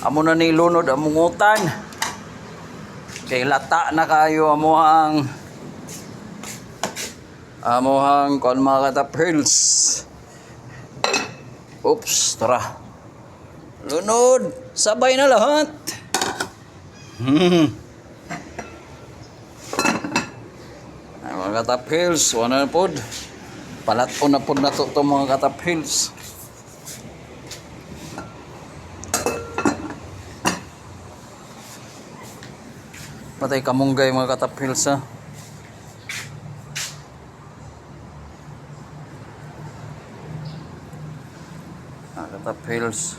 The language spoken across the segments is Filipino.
Amo na ni lunod ang mungutan. Kay lata na kayo amuhang kon mga katapils. Oops, tara. Lunod, sabay na lahat. Ay, mga katapils, wala na pod. Palat-o na pod na to mga katapils. Patay kamunggay mga katapils ha. Katapils.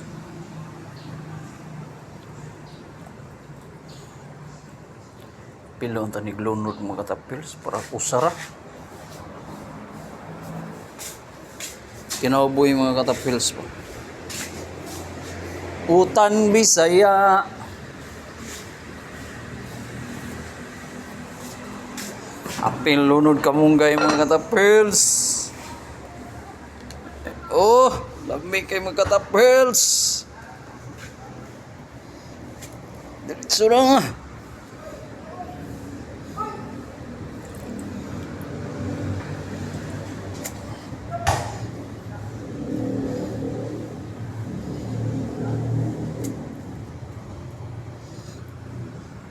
Pilon tanig lunod mga katapils para usara. Kinauboy mga katapils po. Utan Bisaya. Apil lunod kamunggay mga katapils. Oh, lami kay mga katapils. Diretso na nga.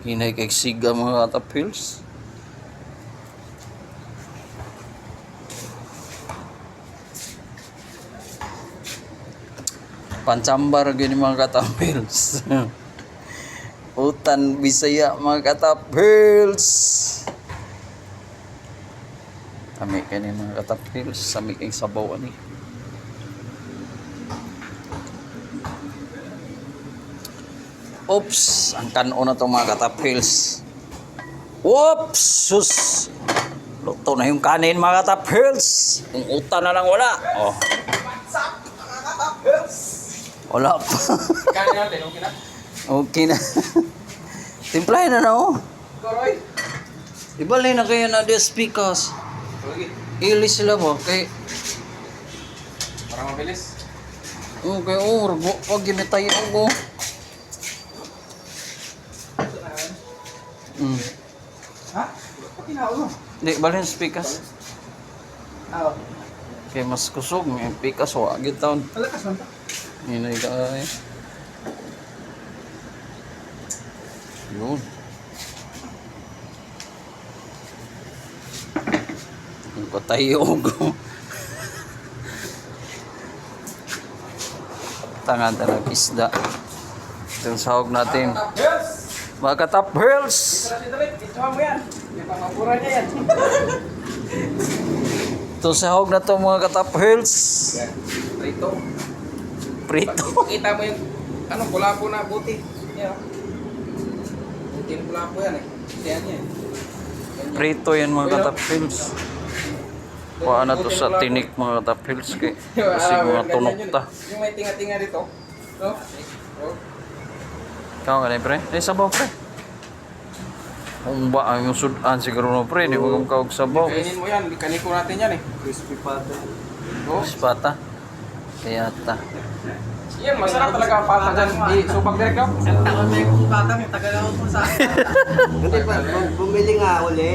Hinay kay siga mga katapils. Pancambar gini mga katapils. Utan Bisaya mga katapils. Kami kini mga katapils, sami kay sabaw ani. Oops, ang kanon na to mga katapils. Oops, sus. Luto na yung kanin mga katapils. Kung utan na lang wala. Oh. Wala pa. Kanin natin, okay na? Okay na. Timplahin na na oh. Koroy. Ibalay na kayo na the speakers. Lagi. Ilis sila mo. Kay, Para mabilis. okay, rabo. Pag gimitay ako. Ha? Pati na ulo. Di, balay yung speakers. Oo. Kay mas kusog. May speakers. Wagit taon. Malakas man ta. Hinay ka eh. Yun. Yung patayog. Tangan talagang isda. Ito yung sahog natin. Yes! Mga katapils! Ituhan mo yan. May pamapura niya yan. Ito yung sahog na to mga katapils. Rito. Prito. Pakita mo yung pula-po na buti. Yan. Buti ng pula-po yan eh. Yan yan. Prito yan mga katapils. Kuha na to sa tinik mga katapils. Kasi mga tunok ta. Yung may tinga-tinga dito. No? Oh. Kau ka na pre? Sabaw pre. Kung ba ang yung sudan siguro no pre. Di mo kawag sabaw. Kainin mo yan. Kaniko natin yan eh. Crispy pata. Oh. Spata. Kaya ta. Yan, masarap talaga ang pata dyan. Di subag direct daw. Ang taon na yung pata, may tagal ako po sa Hindi pa, bumili nga uli.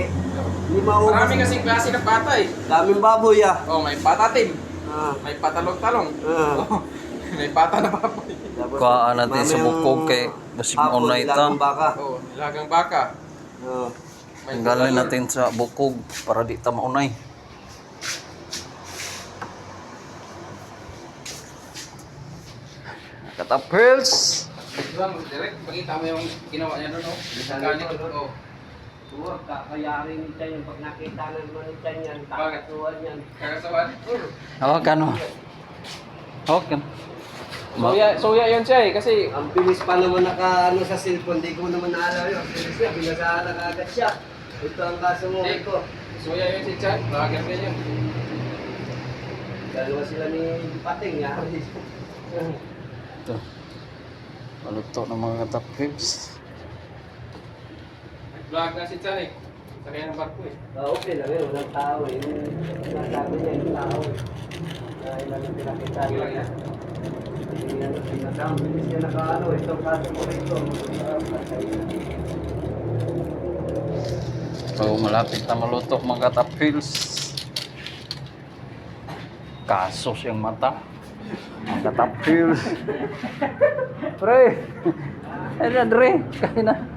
Hindi maubos. Marami kasing klase ng pata eh. Daming baboy ah. Oh, may patatim. Ah. May patalong-talong. Ah. Oh, may pata na baboy. Tapos, Kuha natin sa mamayang bukog kay basig mo hapon, na ito. nilagang baka. Oh, nilagang baka. Oh. May Tanggalin natin sa bukog para di ta maunay. Katapils! Diba, direct, pakita mo yung ginawa niya doon, no? Kanin, oh. Huwag kakayarin ni Chan yung pag nakita naman ni Chan yan, Bakit? takatuan yan. Kagasawan. Hawak ka no? Hawak ka. Soya yun siya eh, kasi Ang bilis pa naman naka sa cellphone, di ko naman naalala yun. Ang bilis niya, binasahan na agad siya. Ito ang kaso mo Hindi. ko. soya yun si Chan. Bakit ka yun? Dalawa sila ni Pating, ya. Ito. Paluto ng mga katapils. Vlog na si Chan eh. Sakay ng barko eh. Okay lang yun, walang tao eh. Yung nasabi niya yung tao eh. Na ilan ang pinakita Okay lang niya. yan. Sinasama, hindi siya nakaano, itong kaso mo rito. So, malapit na maluto mga katapils. Kaso siyang mata. Mga katapils. Pre! Ano, Dre? Kain na.